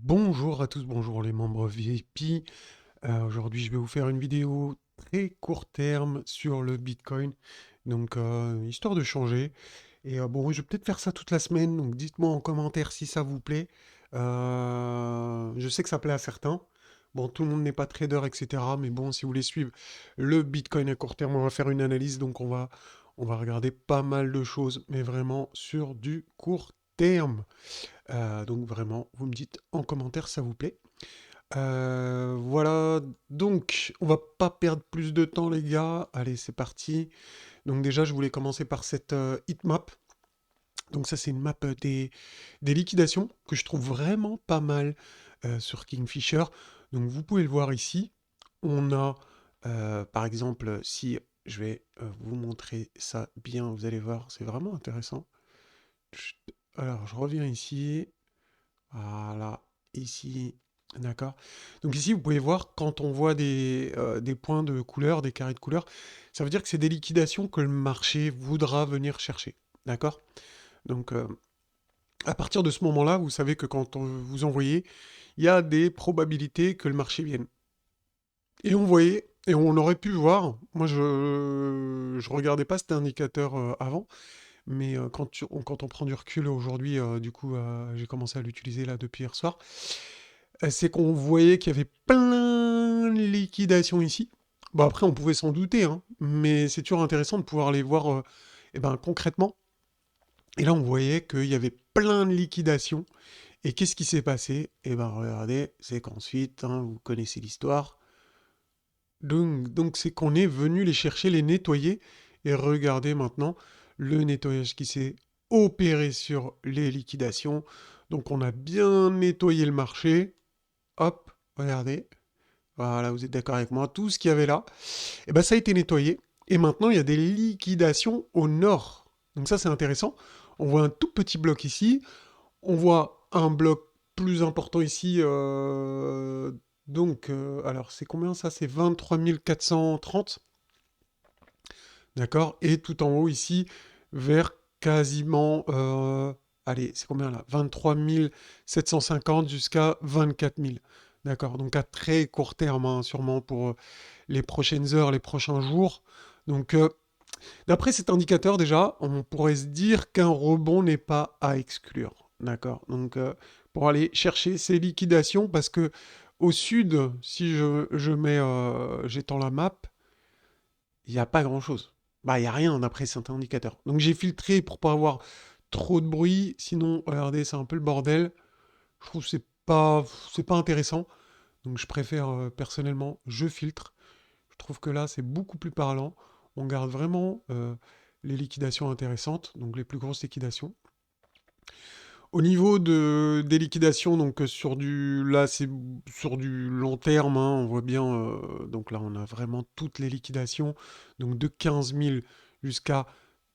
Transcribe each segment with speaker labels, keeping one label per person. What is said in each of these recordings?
Speaker 1: Bonjour à tous, bonjour les membres VIP. Aujourd'hui, je vais vous faire une vidéo très court terme sur le Bitcoin. Donc, histoire de changer. Et bon, je vais peut-être faire ça toute la semaine. Donc, dites-moi en commentaire si ça vous plaît. Je sais que ça plaît à certains. Bon, tout le monde n'est pas trader, etc. Mais bon, si vous voulez suivre le Bitcoin à court terme, on va faire une analyse. Donc, on va regarder pas mal de choses, mais vraiment sur du court terme. Donc vraiment, vous me dites en commentaire, ça vous plaît. Voilà, donc on va pas perdre plus de temps les gars. Allez, c'est parti. Donc déjà, je voulais commencer par cette heatmap. Donc ça, c'est une map des liquidations que je trouve vraiment pas mal sur Kingfisher. Donc vous pouvez le voir ici. On a, par exemple, si je vais vous montrer ça bien, vous allez voir, c'est vraiment intéressant. Chut. Alors, je reviens ici. Voilà, ici, d'accord. Donc ici, vous pouvez voir, quand on voit des points de couleur, des carrés de couleur, ça veut dire que c'est des liquidations que le marché voudra venir chercher, d'accord? Donc à partir de ce moment-là, vous savez que quand vous envoyez, il y a des probabilités que le marché vienne. Et on voyait, et on aurait pu voir, moi je regardais pas cet indicateur avant, mais quand on prend du recul aujourd'hui, du coup j'ai commencé à l'utiliser là depuis hier soir. C'est qu'on voyait qu'il y avait plein de liquidations ici. Bon, après, on pouvait s'en douter, hein, mais c'est toujours intéressant de pouvoir les voir eh ben, concrètement. Et là, on voyait qu'il y avait plein de liquidations. Et qu'est-ce qui s'est passé? Eh ben, regardez, c'est qu'ensuite, hein, vous connaissez l'histoire. Donc c'est qu'on est venu les chercher, les nettoyer. Et regardez maintenant le nettoyage qui s'est opéré sur les liquidations. Donc on a bien nettoyé le marché. Hop, regardez. Voilà, vous êtes d'accord avec moi. Tout ce qu'il y avait là, eh ben, ça a été nettoyé. Et maintenant, il y a des liquidations au nord. Donc ça, c'est intéressant. On voit un tout petit bloc ici. On voit un bloc plus important ici. Alors, c'est combien ça? C'est 23 430. D'accord? Et tout en haut ici, vers quasiment... allez, c'est combien là? 23 750 jusqu'à 24 000. D'accord? Donc à très court terme, hein, sûrement pour les prochaines heures, les prochains jours. Donc d'après cet indicateur déjà, on pourrait se dire qu'un rebond n'est pas à exclure. D'accord? Donc pour aller chercher ces liquidations, parce que au sud, si je mets, j'étends la map, il n'y a pas grand-chose. Bah, il n'y a rien d'après cet indicateur. Donc j'ai filtré pour pas avoir trop de bruit. Sinon, regardez, c'est un peu le bordel. Je trouve que c'est pas intéressant. Donc je préfère personnellement, je filtre. Je trouve que là, c'est beaucoup plus parlant. On garde vraiment les liquidations intéressantes, donc les plus grosses liquidations. Au niveau des liquidations, donc là c'est sur du long terme, hein, on voit bien, donc là on a vraiment toutes les liquidations, donc de 15 000 jusqu'à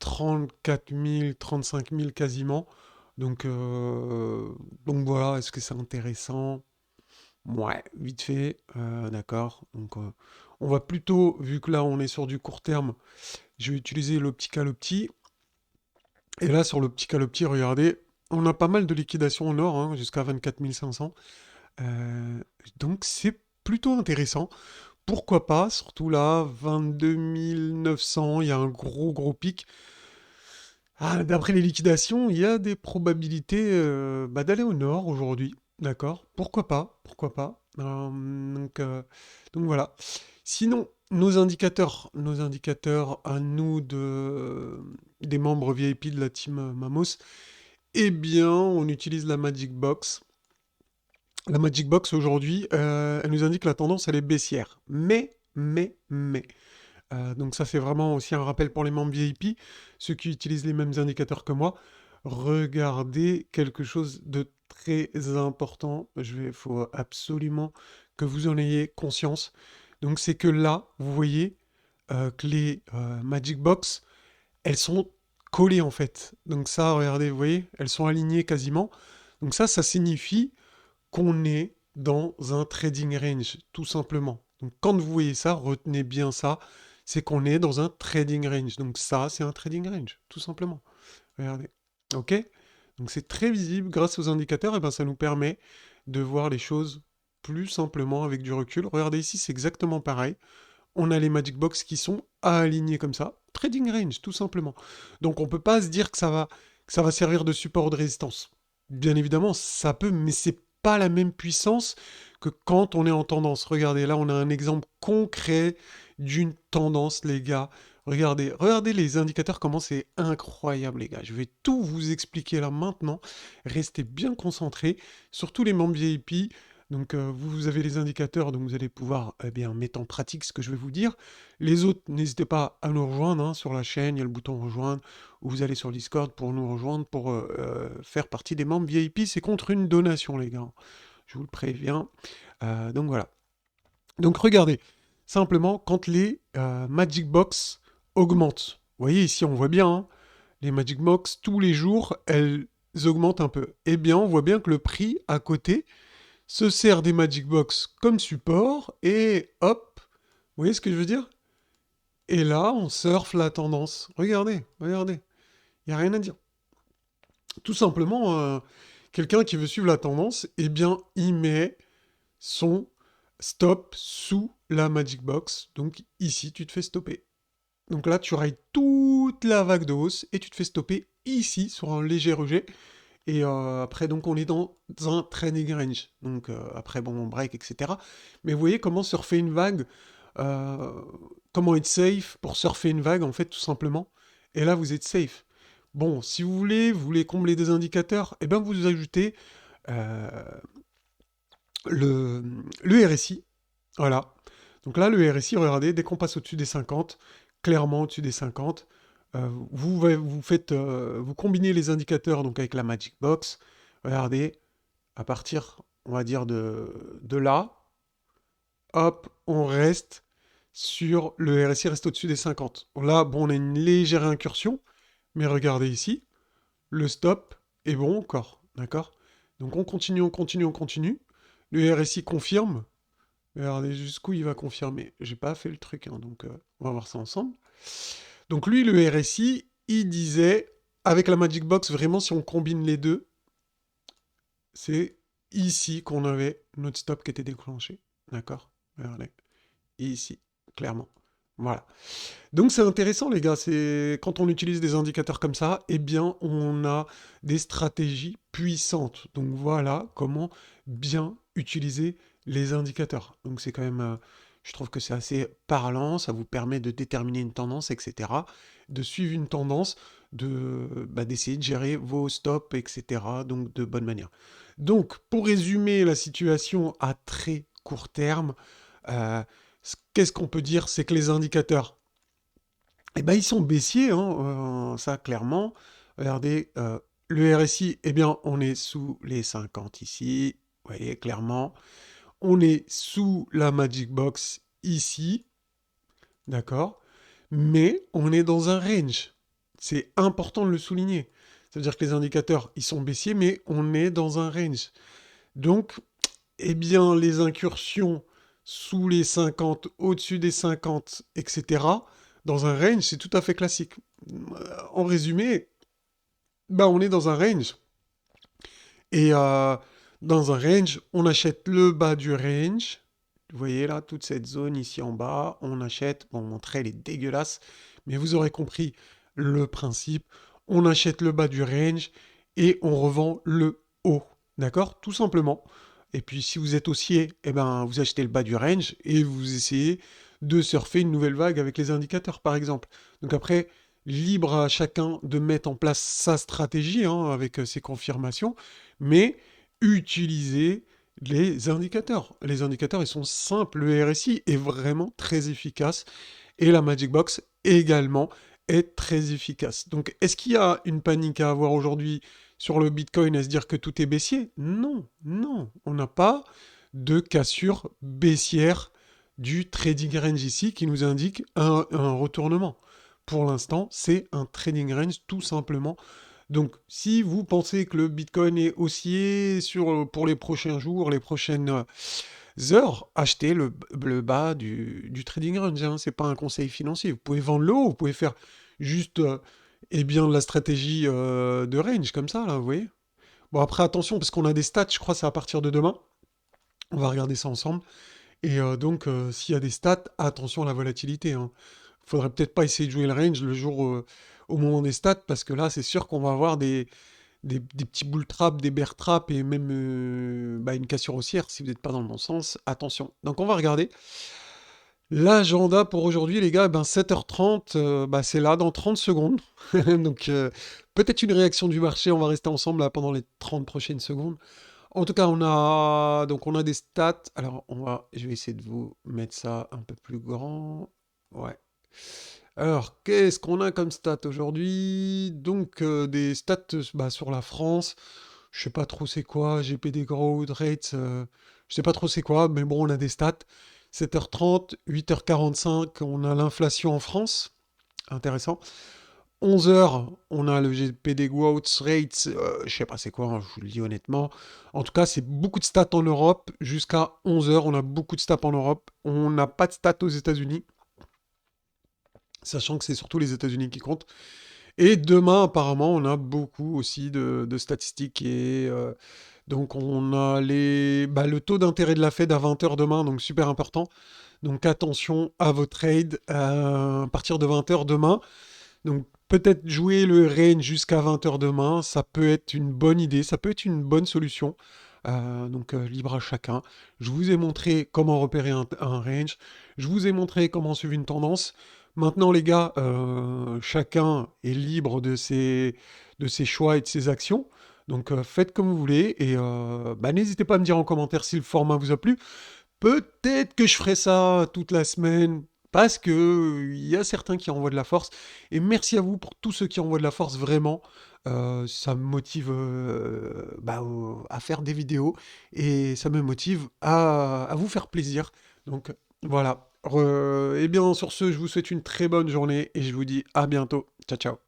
Speaker 1: 34 000, 35 000 quasiment. Donc, euh, donc voilà, est-ce que c'est intéressant? Ouais, vite fait, d'accord. Donc on va plutôt, vu que là on est sur du court terme, je vais utiliser l'optical opti. Et là, sur l'optical opti, regardez, on a pas mal de liquidations en or, hein, jusqu'à 24 500. Euh, donc c'est plutôt intéressant. Pourquoi pas, surtout là, 22 900, il y a un gros pic. Ah, d'après les liquidations, il y a des probabilités d'aller au nord aujourd'hui. D'accord? Pourquoi pas? Pourquoi pas? Donc voilà. Sinon, nos indicateurs à nous des membres VIP de la team Mamos, eh bien, on utilise la Magic Box. La Magic Box aujourd'hui, elle nous indique la tendance, elle est baissière. Mais. Donc ça, c'est vraiment aussi un rappel pour les membres VIP, ceux qui utilisent les mêmes indicateurs que moi. Regardez quelque chose de très important. Il faut absolument que vous en ayez conscience. Donc c'est que là, vous voyez que les Magic Box, elles sont collées en fait. Donc ça, regardez, vous voyez, elles sont alignées quasiment. Donc ça signifie qu'on est dans un trading range, tout simplement. Donc quand vous voyez ça, retenez bien ça, c'est qu'on est dans un trading range. Donc ça, c'est un trading range, tout simplement. Regardez. OK? Donc c'est très visible grâce aux indicateurs, et ben ça nous permet de voir les choses plus simplement avec du recul. Regardez ici, c'est exactement pareil. On a les Magic Box qui sont alignés comme ça. Trading range, tout simplement. Donc on peut pas se dire que ça va servir de support ou de résistance. Bien évidemment, ça peut, mais c'est pas la même puissance que quand on est en tendance. Regardez, là on a un exemple concret d'une tendance, les gars. Regardez, regardez les indicateurs, comment c'est incroyable, les gars. Je vais tout vous expliquer là maintenant. Restez bien concentrés, surtout les membres VIP. Donc vous avez les indicateurs, donc vous allez pouvoir bien mettre en pratique ce que je vais vous dire. Les autres, n'hésitez pas à nous rejoindre hein, sur la chaîne, il y a le bouton rejoindre, ou vous allez sur le Discord pour nous rejoindre, pour faire partie des membres VIP. C'est contre une donation, les gars. Je vous le préviens. Donc voilà. Donc regardez, simplement quand les Magic Box augmentent. Vous voyez ici, on voit bien, hein, les Magic Box, tous les jours, elles augmentent un peu. Eh bien, on voit bien que le prix à côté se sert des Magic Box comme support, et hop, vous voyez ce que je veux dire? Et là, on surfe la tendance. Regardez, regardez, il n'y a rien à dire. Tout simplement, quelqu'un qui veut suivre la tendance, eh bien, il met son stop sous la Magic Box. Donc ici, tu te fais stopper. Donc là, tu railles toute la vague de hausse et tu te fais stopper ici sur un léger rejet. Et après, donc, on est dans un trading range. Donc, après, bon, on break, etc. Mais vous voyez comment surfer une vague, euh, comment être safe pour surfer une vague, en fait, tout simplement. Et là, vous êtes safe. Bon, si vous voulez combler des indicateurs, eh bien, vous ajoutez euh, le, le RSI. Voilà. Donc là, le RSI, regardez, dès qu'on passe au-dessus des 50, clairement au-dessus des 50, vous combinez les indicateurs donc avec la Magic Box. Regardez, à partir, on va dire, de là, hop, on reste sur le RSI reste au-dessus des 50. Là, bon, on a une légère incursion, mais regardez ici, le stop est bon encore, d'accord? Donc on continue, on continue, on continue. Le RSI confirme. Regardez jusqu'où il va confirmer. J'ai pas fait le truc, hein, donc on va voir ça ensemble. Donc lui, le RSI, il disait, avec la Magic Box, vraiment, si on combine les deux, c'est ici qu'on avait notre stop qui était déclenché. D'accord? Regardez. Ici, clairement. Voilà. Donc c'est intéressant les gars, c'est quand on utilise des indicateurs comme ça, eh bien on a des stratégies puissantes. Donc voilà comment bien utiliser les indicateurs. Donc c'est quand même, je trouve que c'est assez parlant, ça vous permet de déterminer une tendance, etc. De suivre une tendance, d'essayer de gérer vos stops, etc. Donc de bonne manière. Donc pour résumer la situation à très court terme, euh, qu'est-ce qu'on peut dire? C'est que les indicateurs eh ben, ils sont baissiers, hein, ça clairement. Regardez, le RSI, eh bien, on est sous les 50 ici, vous voyez, clairement. On est sous la Magic Box ici, d'accord? Mais on est dans un range. C'est important de le souligner. Ça veut dire que les indicateurs, ils sont baissiers, mais on est dans un range. Donc, eh bien, les incursions sous les 50, au-dessus des 50, etc., dans un range, c'est tout à fait classique. En résumé, bah, on est dans un range. Et dans un range, on achète le bas du range. Vous voyez là, toute cette zone ici en bas, on achète. Bon, mon trait, il est dégueulasse, mais vous aurez compris le principe. On achète le bas du range et on revend le haut. D'accord? Tout simplement. Et puis, si vous êtes haussier, eh ben, vous achetez le bas du range et vous essayez de surfer une nouvelle vague avec les indicateurs, par exemple. Donc après, libre à chacun de mettre en place sa stratégie hein, avec ses confirmations, mais utilisez les indicateurs. Les indicateurs, ils sont simples. Le RSI est vraiment très efficace et la Magic Box également est très efficace. Donc, est-ce qu'il y a une panique à avoir aujourd'hui sur le Bitcoin à se dire que tout est baissier? Non, non, on n'a pas de cassure baissière du trading range ici qui nous indique un retournement. Pour l'instant, c'est un trading range tout simplement. Donc, si vous pensez que le Bitcoin est haussier pour les prochains jours, les prochaines heures, achetez le bas du trading range. Hein. C'est pas un conseil financier. Vous pouvez vendre le haut, vous pouvez faire juste eh bien, de la stratégie de range comme ça, là, vous voyez. Bon, après, attention, parce qu'on a des stats, je crois, c'est à partir de demain. On va regarder ça ensemble. Et donc, s'il y a des stats, attention à la volatilité, hein. Faudrait peut-être pas essayer de jouer le range le jour au moment des stats, parce que là, c'est sûr qu'on va avoir des petits bull traps, des bear traps et même bah, une cassure haussière si vous n'êtes pas dans le bon sens. Attention. Donc, on va regarder. L'agenda pour aujourd'hui, les gars, eh ben 7h30, bah, c'est là dans 30 secondes. Donc, peut-être une réaction du marché. On va rester ensemble là pendant les 30 prochaines secondes. En tout cas, on a des stats. Alors, je vais essayer de vous mettre ça un peu plus grand. Ouais. Alors, qu'est-ce qu'on a comme stats aujourd'hui? Donc, des stats bah, sur la France. Je sais pas trop c'est quoi. GPD Growth Rates. Je sais pas trop c'est quoi, mais bon, on a des stats. 7h30, 8h45, on a l'inflation en France. Intéressant. 11h, on a le GPD Growth Rates, je sais pas c'est quoi, hein, je vous le dis honnêtement. En tout cas, c'est beaucoup de stats en Europe. Jusqu'à 11h, on a beaucoup de stats en Europe. On n'a pas de stats aux États-Unis, sachant que c'est surtout les États-Unis qui comptent. Et demain, apparemment, on a beaucoup aussi de statistiques. Et donc, on a le taux d'intérêt de la Fed à 20h demain, donc super important. Donc, attention à vos trades à partir de 20h demain. Donc peut-être jouer le range jusqu'à 20h demain, ça peut être une bonne idée, ça peut être une bonne solution. Donc libre à chacun. Je vous ai montré comment repérer un range, je vous ai montré comment suivre une tendance. Maintenant les gars, chacun est libre de ses choix et de ses actions. Donc faites comme vous voulez et bah, n'hésitez pas à me dire en commentaire si le format vous a plu. Peut-être que je ferai ça toute la semaine, parce que il y a certains qui envoient de la force. Et merci à vous pour tous ceux qui envoient de la force, vraiment. Ça me motive bah, à faire des vidéos et ça me motive à vous faire plaisir. Donc voilà. Et bien sur ce, je vous souhaite une très bonne journée et je vous dis à bientôt. Ciao ciao.